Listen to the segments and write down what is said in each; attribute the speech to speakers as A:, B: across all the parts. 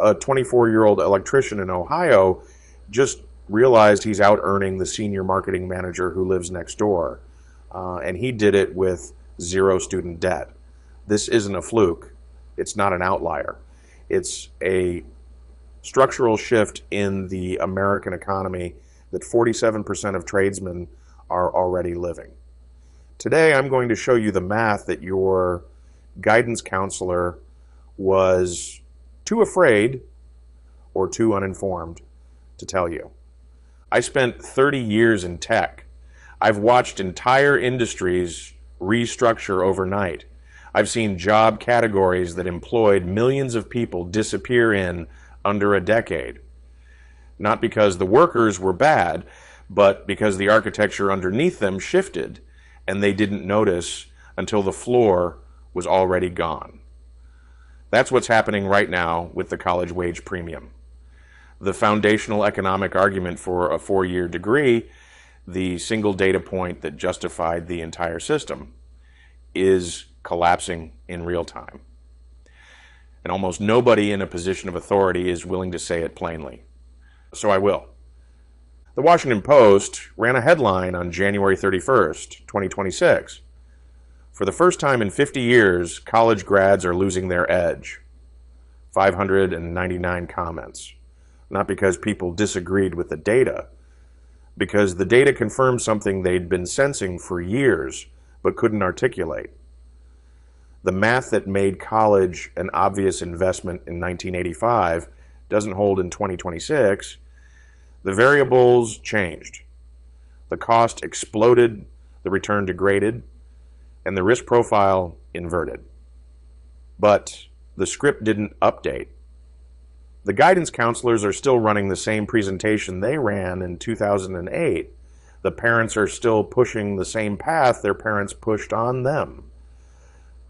A: a 24-year-old electrician in Ohio just realized he's out earning the senior marketing manager who lives next door. And he did it with zero student debt. This isn't a fluke. It's not an outlier. It's a structural shift in the American economy that 47% of tradesmen are already living. Today, I'm going to show you the math that your guidance counselor was too afraid or too uninformed to tell you. I spent 30 years in tech. I've watched entire industries restructure overnight. I've seen job categories that employed millions of people disappear in under a decade. Not because the workers were bad, but because the architecture underneath them shifted and they didn't notice until the floor was already gone. That's what's happening right now with the college wage premium. The foundational economic argument for a 4-year degree, the single data point that justified the entire system, is collapsing in real time. And almost nobody in a position of authority is willing to say it plainly. So I will. The Washington Post ran a headline on January 31st, 2026. For the first time in 50 years, college grads are losing their edge. 599 comments. Not because people disagreed with the data, because the data confirmed something they'd been sensing for years but couldn't articulate. The math that made college an obvious investment in 1985 doesn't hold in 2026. The variables changed. The cost exploded, the return degraded, and the risk profile inverted. But the script didn't update. The guidance counselors are still running the same presentation they ran in 2008. The parents are still pushing the same path their parents pushed on them.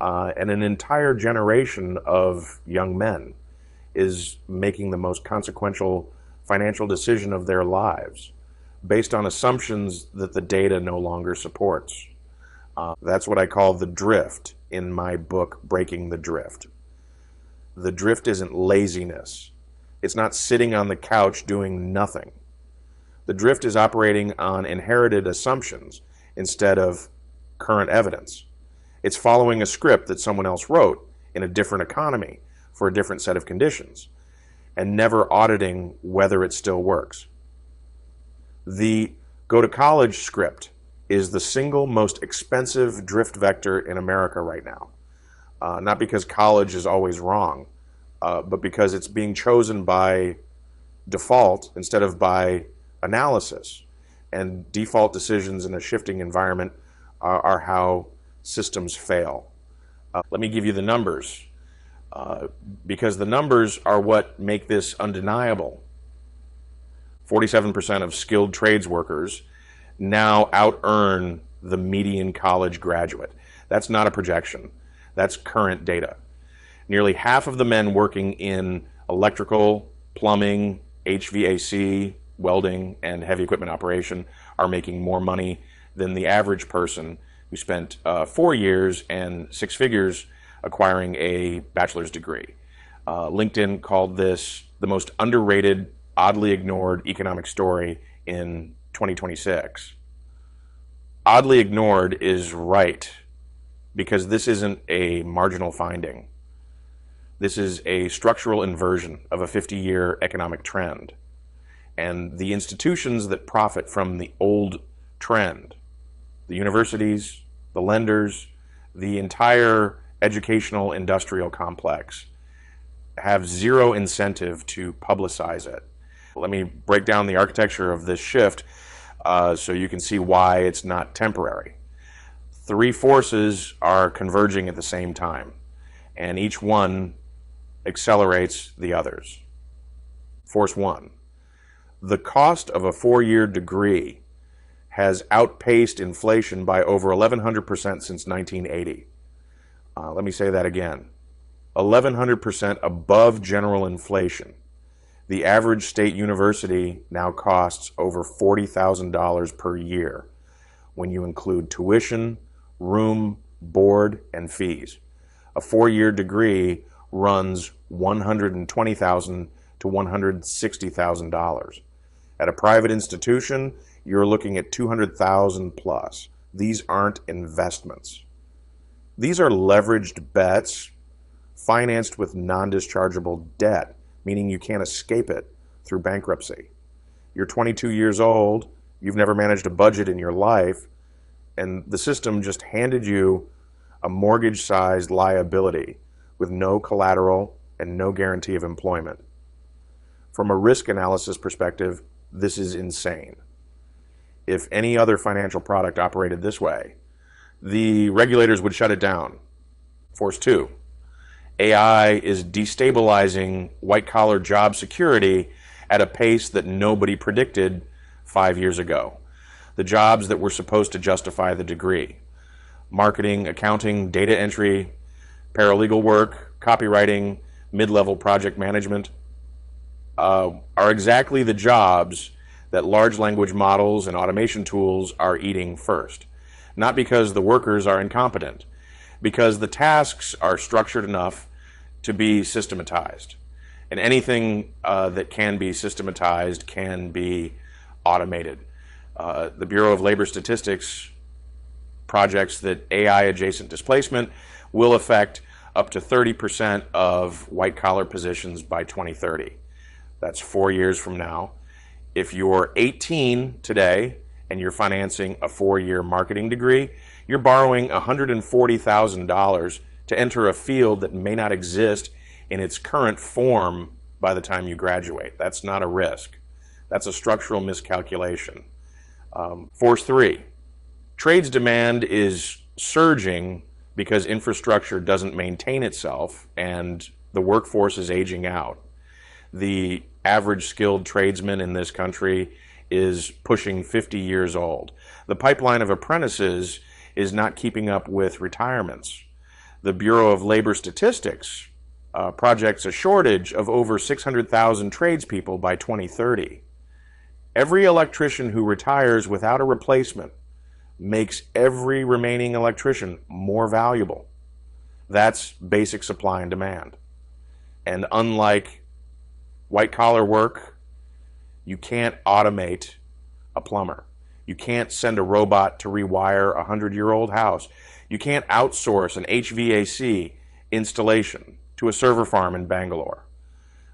A: And an entire generation of young men is making the most consequential financial decision of their lives based on assumptions that the data no longer supports. That's what I call the drift in my book, Breaking the Drift. The drift isn't laziness. It's not sitting on the couch doing nothing. The drift is operating on inherited assumptions instead of current evidence. It's following a script that someone else wrote in a different economy for a different set of conditions and never auditing whether it still works. The go to college script is the single most expensive drift vector in America right now. Not because college is always wrong, but because it's being chosen by default instead of by analysis. And default decisions in a shifting environment are how systems fail. Let me give you the numbers, because the numbers are what make this undeniable. 47% of skilled trades workers now out-earn the median college graduate. That's not a projection. That's current data. Nearly half of the men working in electrical, plumbing, HVAC, welding, and heavy equipment operation are making more money than the average person who spent 4 years and 6 figures acquiring a bachelor's degree. LinkedIn called this the most underrated, oddly ignored economic story in 2026. Oddly ignored is right, because this isn't a marginal finding. This is a structural inversion of a 50-year economic trend. And the institutions that profit from the old trend, the universities, the lenders, the entire educational industrial complex, have zero incentive to publicize it. Let me break down the architecture of this shift so you can see why it's not temporary. 3 forces are converging at the same time, and each one accelerates the others. Force 1. The cost of a 4-year degree has outpaced inflation by over 1,100% since 1980. Let me say that again. 1,100% above general inflation. The average state university now costs over $40,000 per year when you include tuition, room, board, and fees. A 4-year degree runs $120,000 to $160,000. At a private institution, you're looking at $200,000 plus. These aren't investments. These are leveraged bets financed with non-dischargeable debt, meaning you can't escape it through bankruptcy. You're 22 years old, you've never managed a budget in your life, and the system just handed you a mortgage-sized liability with no collateral and no guarantee of employment. From a risk analysis perspective, this is insane. If any other financial product operated this way, the regulators would shut it down. Force 2. AI is destabilizing white-collar job security at a pace that nobody predicted 5 years ago. The jobs that were supposed to justify the degree: marketing, accounting, data entry, paralegal work, copywriting, mid-level project management, are exactly the jobs that large language models and automation tools are eating first. Not because the workers are incompetent, because the tasks are structured enough to be systematized. And anything that can be systematized can be automated. The Bureau of Labor Statistics projects that AI-adjacent displacement will affect up to 30% of white-collar positions by 2030. That's 4 years from now. If you're 18 today and you're financing a 4-year marketing degree, you're borrowing $140,000 to enter a field that may not exist in its current form by the time you graduate. That's not a risk. That's a structural miscalculation. Force 3. Trades demand is surging because infrastructure doesn't maintain itself and the workforce is aging out. The average skilled tradesman in this country is pushing 50 years old. The pipeline of apprentices is not keeping up with retirements. The Bureau of Labor Statistics projects a shortage of over 600,000 tradespeople by 2030. Every electrician who retires without a replacement makes every remaining electrician more valuable. That's basic supply and demand. And unlike white-collar work, you can't automate a plumber. You can't send a robot to rewire a 100-year-old house. You can't outsource an HVAC installation to a server farm in Bangalore.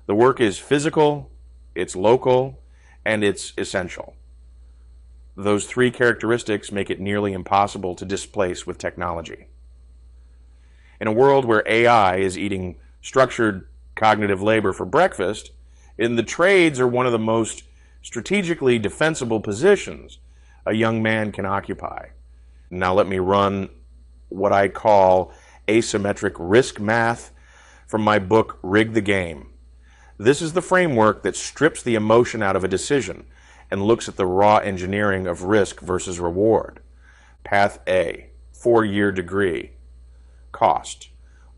A: The work is physical, it's local, and it's essential. Those 3 characteristics make it nearly impossible to displace with technology. In a world where AI is eating structured cognitive labor for breakfast, the trades are one of the most strategically defensible positions a young man can occupy. Now let me run what I call asymmetric risk math from my book, Rig the Game. This is the framework that strips the emotion out of a decision and looks at the raw engineering of risk versus reward. Path A, 4-year degree. Cost,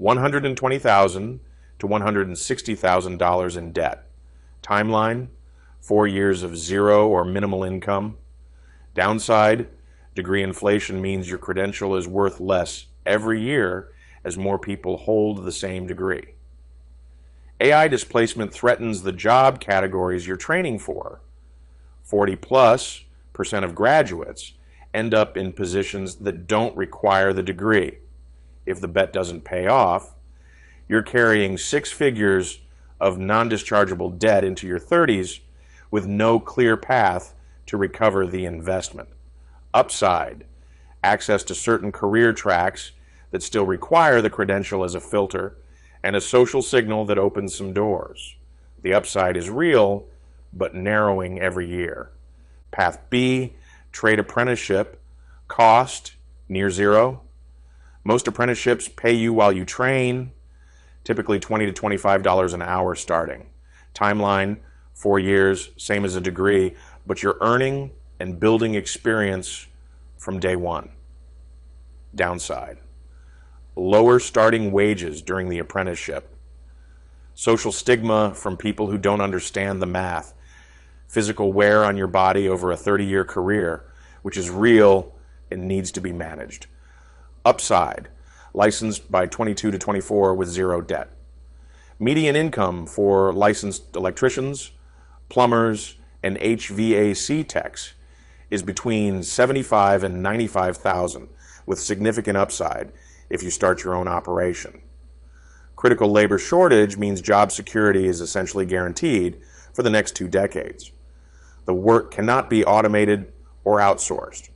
A: $120,000 to $160,000 in debt. Timeline, 4 years of zero or minimal income. Downside, degree inflation means your credential is worth less every year as more people hold the same degree. AI displacement threatens the job categories you're training for. 40+% of graduates end up in positions that don't require the degree. If the bet doesn't pay off, you're carrying 6 figures of non-dischargeable debt into your 30s with no clear path to recover the investment. Upside, access to certain career tracks that still require the credential as a filter, and a social signal that opens some doors. The upside is real, but narrowing every year. Path B, trade apprenticeship, cost near zero. Most apprenticeships pay you while you train, typically $20 to $25 an hour starting. Timeline, 4 years, same as a degree, but you're earning and building experience from day one. Downside, lower starting wages during the apprenticeship. Social stigma from people who don't understand the math. Physical wear on your body over a 30-year career, which is real and needs to be managed. Upside, licensed by 22 to 24 with zero debt. Median income for licensed electricians, plumbers, and HVAC techs is between $75,000 and $95,000, with significant upside if you start your own operation. Critical labor shortage means job security is essentially guaranteed for the next 2 decades. The work cannot be automated or outsourced.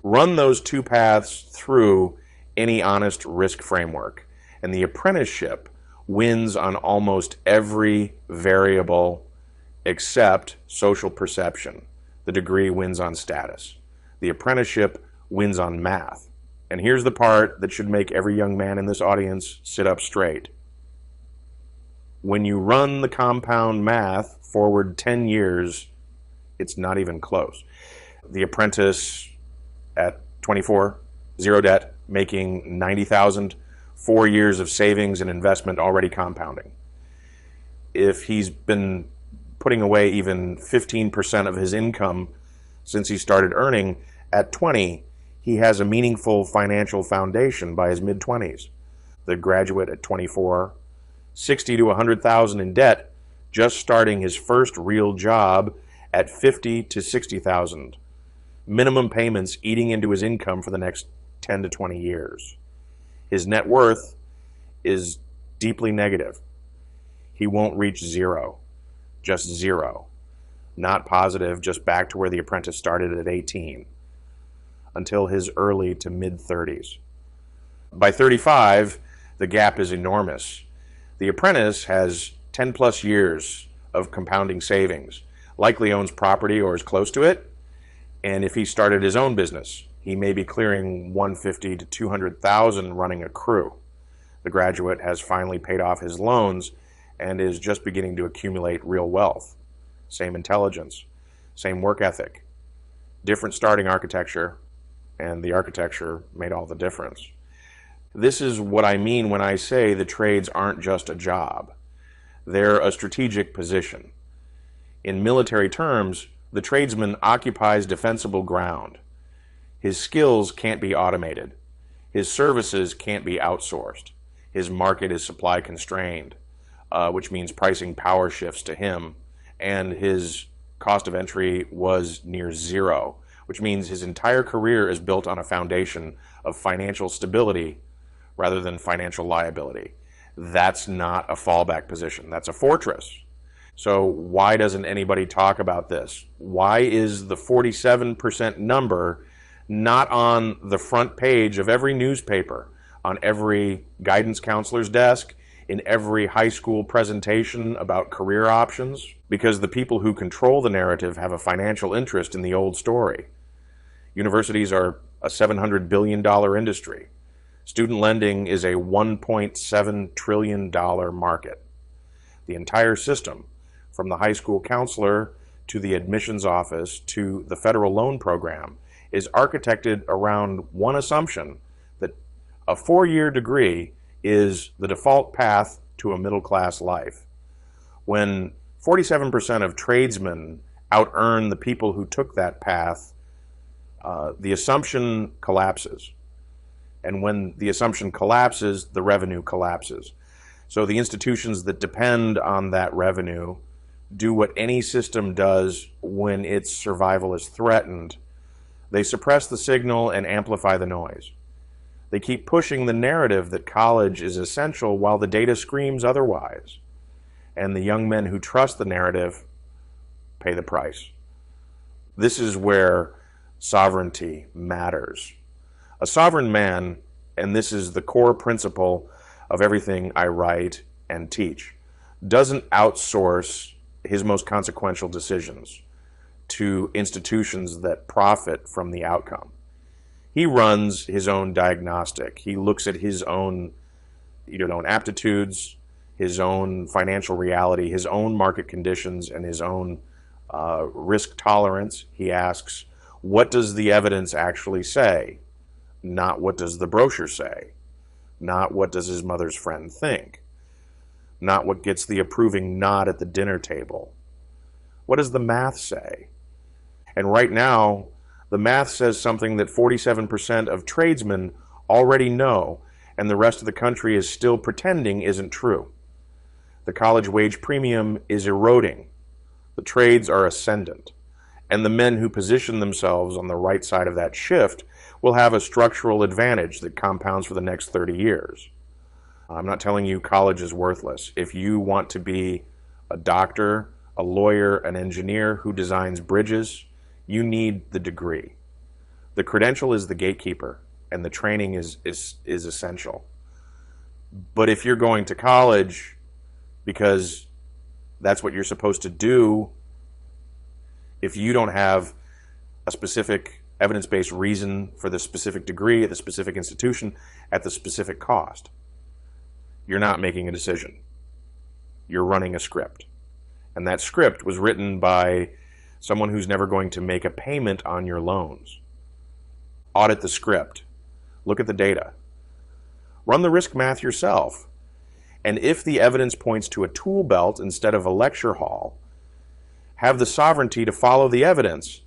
A: Run those two paths through any honest risk framework, and the apprenticeship wins on almost every variable except social perception. The degree wins on status. The apprenticeship wins on math. And here's the part that should make every young man in this audience sit up straight. When you run the compound math forward 10 years, it's not even close. The apprentice at 24, zero debt, making $90,000, 4 years of savings and investment already compounding. If he's been putting away even 15% of his income since he started earning, at 20, he has a meaningful financial foundation by his mid-20s. The graduate at 24, 60 to 100,000 in debt, just starting his first real job at 50 to 60,000. Minimum payments eating into his income for the next 10 to 20 years. His net worth is deeply negative. He won't reach zero, just zero. Not positive, just back to where the apprentice started at 18, until his early to mid-30s. By 35, the gap is enormous. The apprentice has 10 plus years of compounding savings, likely owns property or is close to it, and if he started his own business, he may be clearing 150 to 200,000 running a crew. The graduate has finally paid off his loans and is just beginning to accumulate real wealth. Same intelligence, same work ethic, different starting architecture, and the architecture made all the difference. This is what I mean when I say the trades aren't just a job. They're a strategic position. In military terms, the tradesman occupies defensible ground. His skills can't be automated. His services can't be outsourced. His market is supply constrained, which means pricing power shifts to him, and his cost of entry was near zero, which means his entire career is built on a foundation of financial stability rather than financial liability. That's not a fallback position. That's a fortress. So why doesn't anybody talk about this? Why is the 47% number not on the front page of every newspaper, on every guidance counselor's desk, in every high school presentation about career options? Because the people who control the narrative have a financial interest in the old story. Universities are a $700 billion industry. Student lending is a $1.7 trillion market. The entire system, from the high school counselor to the admissions office to the federal loan program, is architected around one assumption, that a 4-year degree is the default path to a middle-class life. When 47% of tradesmen out-earn the people who took that path, the assumption collapses. And when the assumption collapses, the revenue collapses. So the institutions that depend on that revenue do what any system does when its survival is threatened. They suppress the signal and amplify the noise. They keep pushing the narrative that college is essential while the data screams otherwise. And the young men who trust the narrative pay the price. This is where sovereignty matters. A sovereign man, and this is the core principle of everything I write and teach, doesn't outsource his most consequential decisions to institutions that profit from the outcome. He runs his own diagnostic. He looks at his own, aptitudes, his own financial reality, his own market conditions, and his own risk tolerance. He asks, what does the evidence actually say? Not what does the brochure say? Not what does his mother's friend think? Not what gets the approving nod at the dinner table. What does the math say? And right now, the math says something that 47% of tradesmen already know, and the rest of the country is still pretending isn't true. The college wage premium is eroding. The trades are ascendant. And the men who position themselves on the right side of that shift will have a structural advantage that compounds for the next 30 years. I'm not telling you college is worthless. If you want to be a doctor, a lawyer, an engineer who designs bridges, you need the degree. The credential is the gatekeeper, and the training is essential. But if you're going to college because that's what you're supposed to do, if you don't have a specific evidence-based reason for the specific degree at the specific institution at the specific cost, you're not making a decision. You're running a script. And that script was written by someone who's never going to make a payment on your loans. Audit the script. Look at the data. Run the risk math yourself. And if the evidence points to a tool belt instead of a lecture hall, have the sovereignty to follow the evidence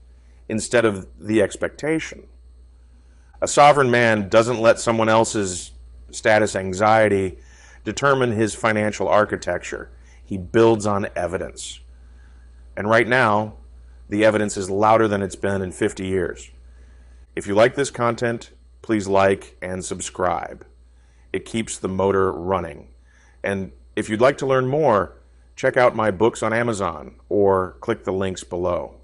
A: instead of the expectation. A sovereign man doesn't let someone else's status anxiety determine his financial architecture. He builds on evidence. And right now, the evidence is louder than it's been in 50 years. If you like this content, please like and subscribe. It keeps the motor running. And if you'd like to learn more, check out my books on Amazon or click the links below.